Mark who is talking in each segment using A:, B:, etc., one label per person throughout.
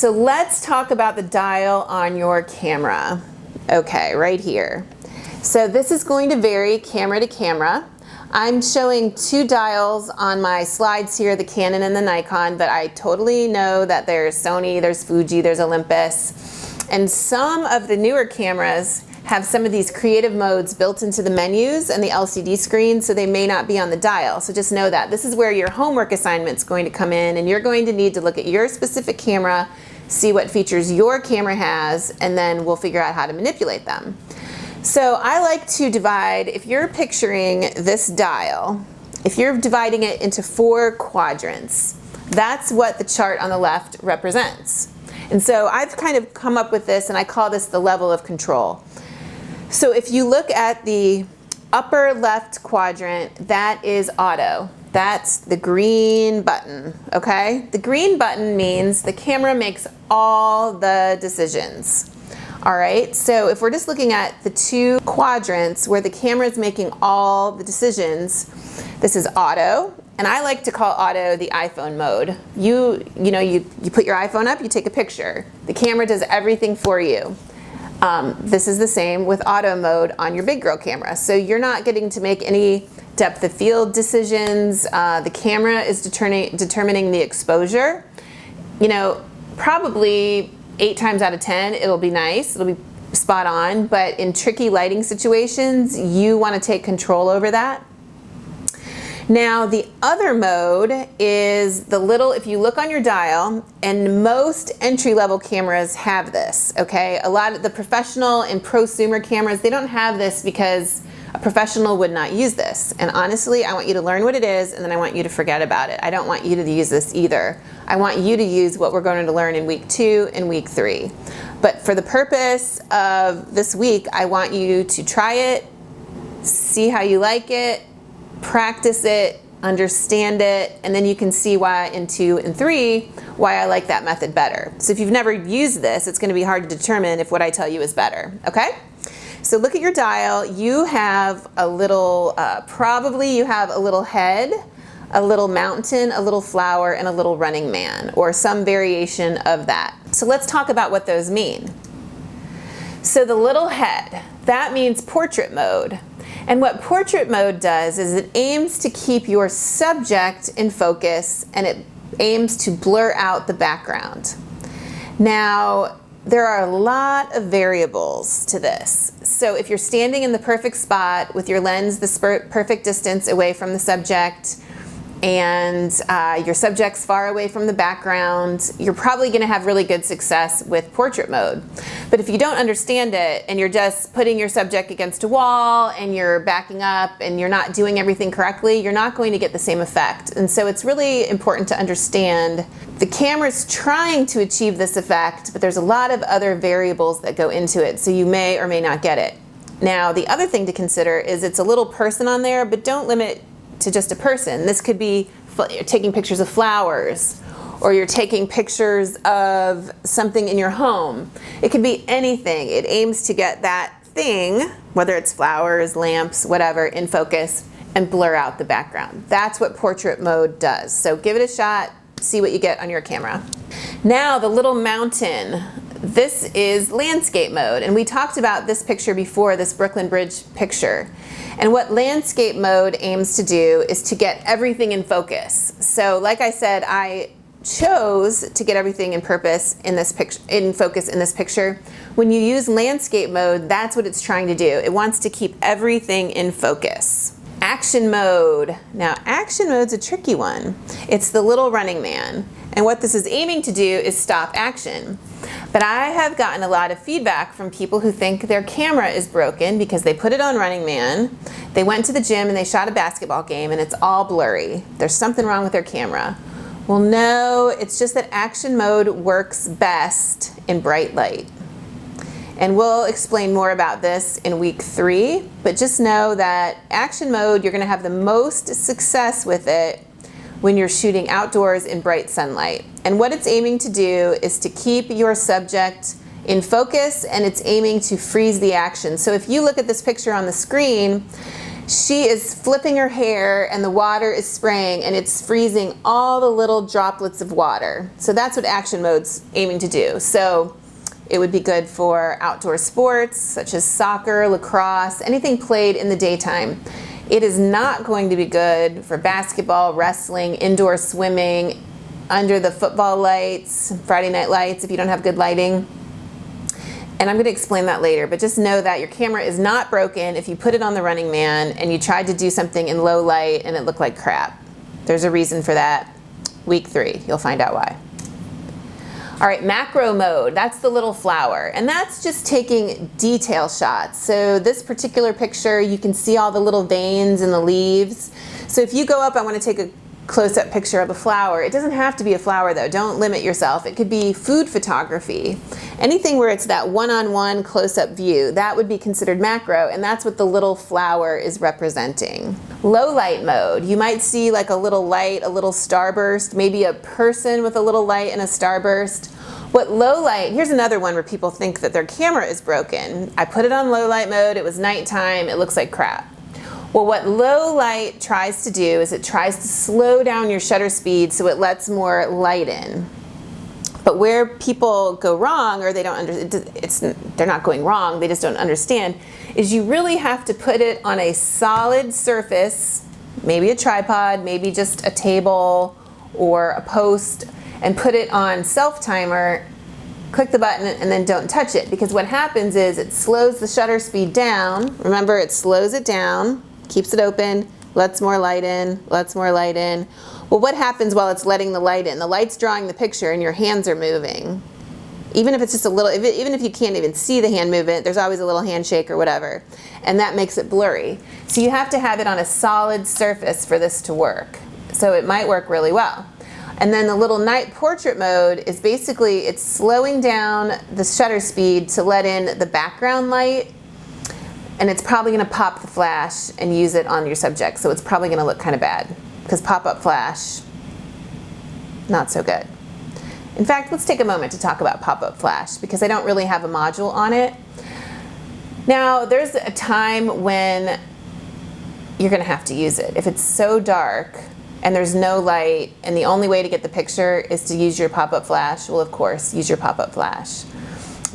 A: So let's talk about the dial on your camera. Okay, right here. So this is going to vary camera to camera. I'm showing two dials on my slides here, the Canon and the Nikon, but I totally know that there's Sony, there's Fuji, there's Olympus, and some of the newer cameras have some of these creative modes built into the menus and the LCD screen, so they may not be on the dial. So just know that. This is where your homework assignment's going to come in, and you're going to need to look at your specific camera, see what features your camera has, and then we'll figure out how to manipulate them. So I like to divide, if you're picturing this dial, if you're dividing it into 4 quadrants, that's what the chart on the left represents. And so I've kind of come up with this, and I call this the level of control. So if you look at the upper left quadrant, that is auto. That's the green button, okay? The green button means the camera makes all the decisions. All right, so if we're just looking at the 2 quadrants where the camera is making all the decisions, this is auto, and I like to call auto the iPhone mode. You put your iPhone up, you take a picture. The camera does everything for you. This is the same with auto mode on your big girl camera. So you're not getting to make any depth of field decisions. The camera is determining the exposure. You know, probably 8 times out of 10, it'll be nice, it'll be spot on, but in tricky lighting situations, you want to take control over that. Now, the other mode is the little, if you look on your dial, and most entry-level cameras have this, okay? A lot of the professional and prosumer cameras, they don't have this because a professional would not use this. And honestly, I want you to learn what it is, and then I want you to forget about it. I don't want you to use this either. I want you to use what we're going to learn in week 2 and week 3. But for the purpose of this week, I want you to try it, see how you like it, practice it, understand it, and then you can see why in 2 and 3, why I like that method better. So if you've never used this, it's going to be hard to determine if what I tell you is better, okay? So look at your dial. You have a little, probably you have a little head, a little mountain, a little flower, and a little running man, or some variation of that. So let's talk about what those mean. So the little head, that means portrait mode. And what portrait mode does is it aims to keep your subject in focus, and it aims to blur out the background. Now, there are a lot of variables to this. So if you're standing in the perfect spot with your lens the perfect distance away from the subject, and your subject's far away from the background, you're probably going to have really good success with portrait mode. But if you don't understand it and you're just putting your subject against a wall and you're backing up and you're not doing everything correctly, you're not going to get the same effect. And so it's really important to understand the camera's trying to achieve this effect, but there's a lot of other variables that go into it, so you may or may not get it. Now, the other thing to consider is it's a little person on there, but don't limit to just a person. This could be you're taking pictures of flowers, or you're taking pictures of something in your home. It could be anything. It aims to get that thing, whether it's flowers, lamps, whatever, in focus and blur out the background. That's what portrait mode does. So give it a shot, see what you get on your camera. Now the little mountain. This is landscape mode, and we talked about this picture before, this Brooklyn Bridge picture. And what landscape mode aims to do is to get everything in focus. So like I said, I chose to get everything in focus in this picture. When you use landscape mode, that's what it's trying to do. It wants to keep everything in focus. Action mode. Now action mode's a tricky one. It's the little running man. And what this is aiming to do is stop action. But I have gotten a lot of feedback from people who think their camera is broken because they put it on Running Man, they went to the gym and they shot a basketball game and it's all blurry. There's something wrong with their camera. Well, no, it's just that action mode works best in bright light. And we'll explain more about this in week 3, but just know that action mode, you're going to have the most success with it when you're shooting outdoors in bright sunlight. And what it's aiming to do is to keep your subject in focus, and it's aiming to freeze the action. So if you look at this picture on the screen, She is flipping her hair and the water is spraying and it's freezing all the little droplets of water. So that's what action mode's aiming to do. So it would be good for outdoor sports such as soccer, lacrosse, anything played in the daytime. It is not going to be good for basketball, wrestling, indoor swimming, under the football lights, Friday night lights if you don't have good lighting. And I'm going to explain that later, but just know that your camera is not broken if you put it on the Running Man and you tried to do something in low light and it looked like crap. There's a reason for that. Week 3, you'll find out why. All right, macro mode, that's the little flower, and that's just taking detail shots. So this particular picture, you can see all the little veins in the leaves. So if you go up, I want to take a close-up picture of a flower. It doesn't have to be a flower though, don't limit yourself. It could be food photography. Anything where it's that one-on-one close-up view, that would be considered macro, and that's what the little flower is representing. Low light mode, you might see like a little light, a little starburst, maybe a person with a little light and a starburst. What low light, here's another one where people think that their camera is broken. I put it on low light mode, it was nighttime, it looks like crap. Well, what low light tries to do is it tries to slow down your shutter speed so it lets more light in. But where people go wrong, or they don't they're not going wrong, they just don't understand, is you really have to put it on a solid surface, maybe a tripod, maybe just a table or a post, and put it on self-timer, click the button, and then don't touch it. Because what happens is it slows the shutter speed down. Remember, it slows it down, keeps it open, lets more light in, lets more light in. Well, what happens while it's letting the light in? The light's drawing the picture and your hands are moving. Even if it's just a little, even if you can't even see the hand movement, there's always a little handshake or whatever. And that makes it blurry. So you have to have it on a solid surface for this to work. So it might work really well. And then the little night portrait mode is basically, it's slowing down the shutter speed to let in the background light. And it's probably going to pop the flash and use it on your subject. So it's probably going to look kind of bad because pop-up flash, not so good. In fact, let's take a moment to talk about pop-up flash because I don't really have a module on it. Now, there's a time when you're going to have to use it. If it's so dark and there's no light and the only way to get the picture is to use your pop-up flash, well, of course, use your pop-up flash.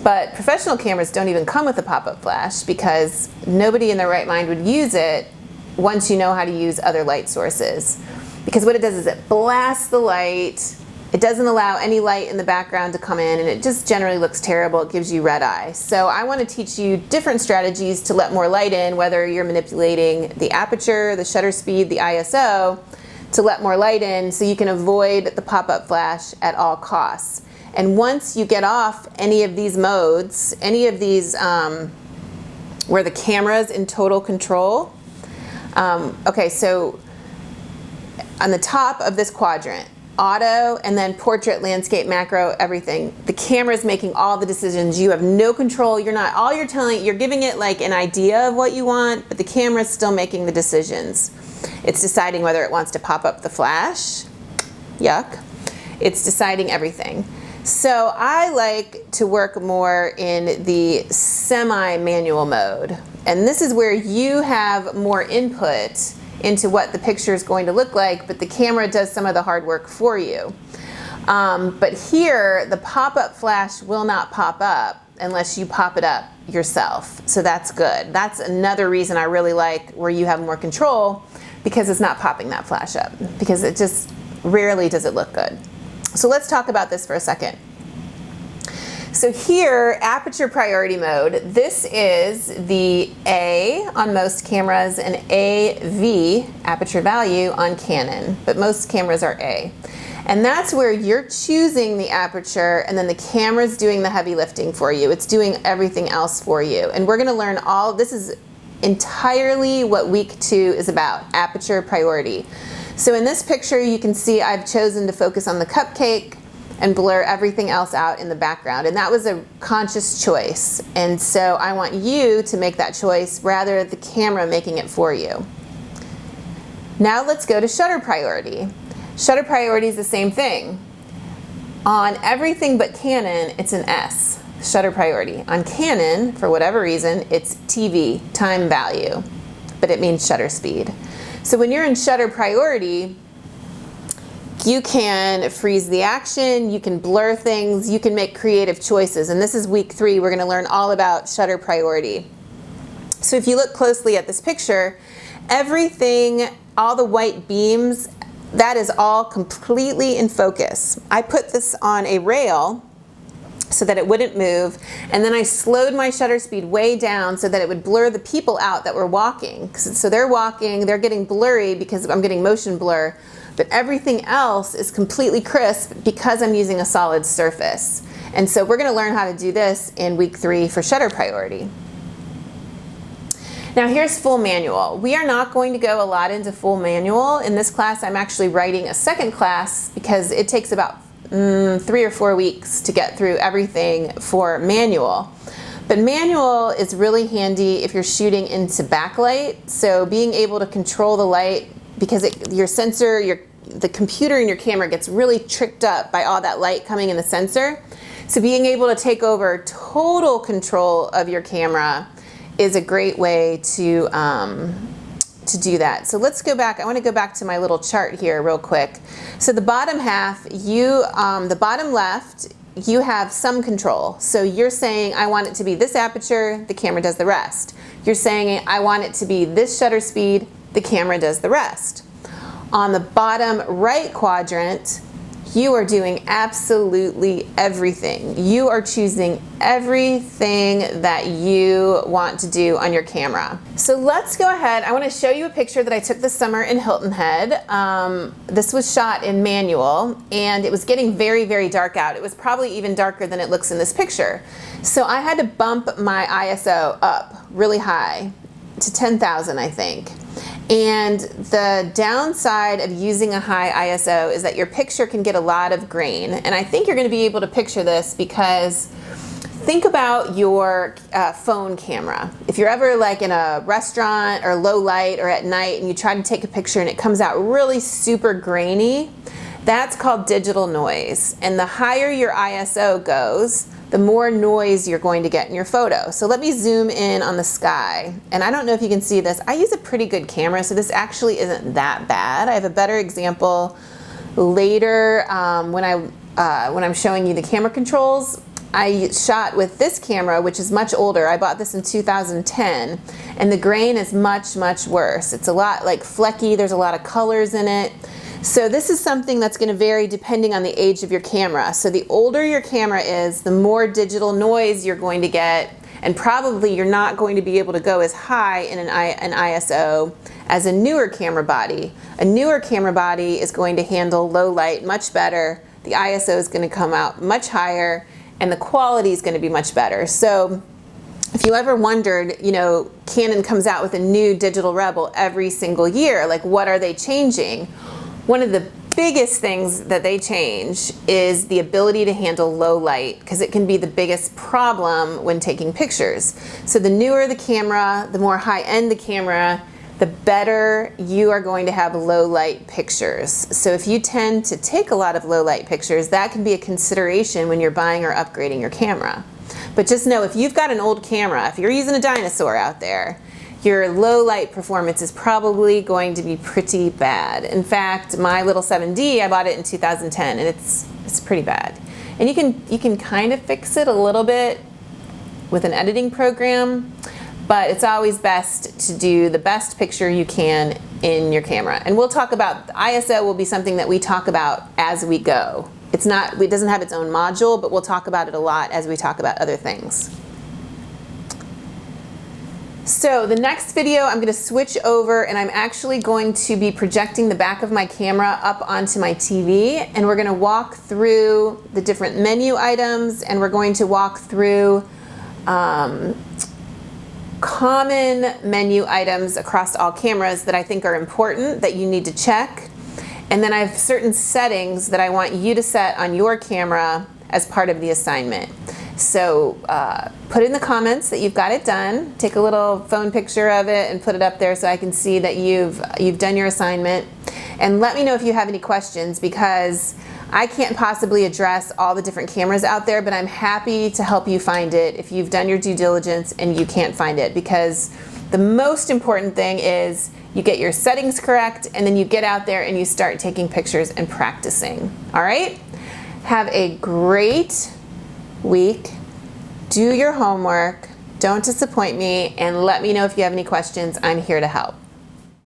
A: But professional cameras don't even come with a pop-up flash because nobody in their right mind would use it once you know how to use other light sources. Because what it does is it blasts the light, it doesn't allow any light in the background to come in, and it just generally looks terrible. It gives you red eye. So I want to teach you different strategies to let more light in, whether you're manipulating the aperture, the shutter speed, the ISO, to let more light in so you can avoid the pop-up flash at all costs. And once you get off any of these modes, any of these where the camera's in total control, okay, so on the top of this quadrant, auto, and then portrait, landscape, macro, everything, the camera's making all the decisions. You have no control. You're not, all you're giving it like an idea of what you want, but the camera's still making the decisions. It's deciding whether it wants to pop up the flash. Yuck. It's deciding everything. So I like to work more in the semi-manual mode. And this is where you have more input into what the picture is going to look like, but the camera does some of the hard work for you. But here, the pop-up flash will not pop up unless you pop it up yourself. So that's good. That's another reason I really like where you have more control, because it's not popping that flash up, because it just rarely does it look good. So let's talk about this for a second. So here, aperture priority mode, this is the A on most cameras and AV, aperture value, on Canon, but most cameras are A. And that's where you're choosing the aperture and then the camera's doing the heavy lifting for you. It's doing everything else for you. And we're gonna learn all, this is entirely what week 2 is about, aperture priority. So in this picture, you can see I've chosen to focus on the cupcake and blur everything else out in the background. And that was a conscious choice. And so I want you to make that choice rather than the camera making it for you. Now let's go to shutter priority. Shutter priority is the same thing. On everything but Canon, it's an S, shutter priority. On Canon, for whatever reason, it's TV, time value. but it means shutter speed. So when you're in shutter priority, you can freeze the action, you can blur things, you can make creative choices. And this is week 3, we're going to learn all about shutter priority. So if you look closely at this picture, everything, all the white beams, that is all completely in focus. I put this on a rail so that it wouldn't move, and then I slowed my shutter speed way down so that it would blur the people out that were walking. So they're walking, they're getting blurry because I'm getting motion blur, but everything else is completely crisp because I'm using a solid surface. And so we're going to learn how to do this in week 3 for shutter priority. Now here's full manual. We are not going to go a lot into full manual. In this class, I'm actually writing a second class because it takes about 3 or 4 weeks to get through everything for manual. But manual is really handy if you're shooting into backlight. So being able to control the light, because your sensor, the computer in your camera gets really tricked up by all that light coming in the sensor. So being able to take over total control of your camera is a great way to do that. So let's go back. I want to go back to my little chart here real quick. So the bottom half, the bottom left, you have some control. So you're saying, I want it to be this aperture, the camera does the rest. You're saying, I want it to be this shutter speed, the camera does the rest. On the bottom right quadrant, you are doing absolutely everything. You are choosing everything that you want to do on your camera. So let's go ahead. I want to show you a picture that I took this summer in Hilton Head. This was shot in manual, and it was getting very, very dark out. It was probably even darker than it looks in this picture. So I had to bump my ISO up really high to 10,000, I think. And the downside of using a high ISO is that your picture can get a lot of grain. And I think you're going to be able to picture this because think about your phone camera. If you're ever like in a restaurant or low light or at night and you try to take a picture and it comes out really super grainy, that's called digital noise. And the higher your ISO goes, the more noise you're going to get in your photo. So let me zoom in on the sky. And I don't know if you can see this. I use a pretty good camera, so this actually isn't that bad. I have a better example later when I'm showing you the camera controls. I shot with this camera, which is much older. I bought this in 2010, and the grain is much, much worse. It's a lot like flecky. There's a lot of colors in it. So this is something that's going to vary depending on the age of your camera. So the older your camera is, the more digital noise you're going to get, and probably you're not going to be able to go as high in an ISO as a newer camera body. A newer camera body is going to handle low light much better. The ISO is going to come out much higher, and the quality is going to be much better. So if you ever wondered, you know, Canon comes out with a new digital Rebel every single year, like what are they changing? One of the biggest things that they change is the ability to handle low light, because it can be the biggest problem when taking pictures. So the newer the camera, the more high-end the camera, the better you are going to have low light pictures. So if you tend to take a lot of low light pictures, that can be a consideration when you're buying or upgrading your camera. But just know, if you've got an old camera, if you're using a dinosaur out there, your low light performance is probably going to be pretty bad. In fact, my little 7D, I bought it in 2010, and it's pretty bad. And you can kind of fix it a little bit with an editing program, but it's always best to do the best picture you can in your camera. And we'll talk about, ISO will be something that we talk about as we go. It doesn't have its own module, but we'll talk about it a lot as we talk about other things. So the next video, I'm going to switch over, and I'm actually going to be projecting the back of my camera up onto my TV, and we're going to walk through the different menu items, and we're going to walk through common menu items across all cameras that I think are important that you need to check. And then I have certain settings that I want you to set on your camera as part of the assignment. So put in the comments that you've got it done. Take a little phone picture of it and put it up there so I can see that you've done your assignment. And let me know if you have any questions, because I can't possibly address all the different cameras out there, but I'm happy to help you find it if you've done your due diligence and you can't find it, because The most important thing is you get your settings correct, and then you get out there and you start taking pictures and practicing. All right? Have a great week. Do your homework. Don't disappoint me, and let me know if you have any questions. I'm here to help.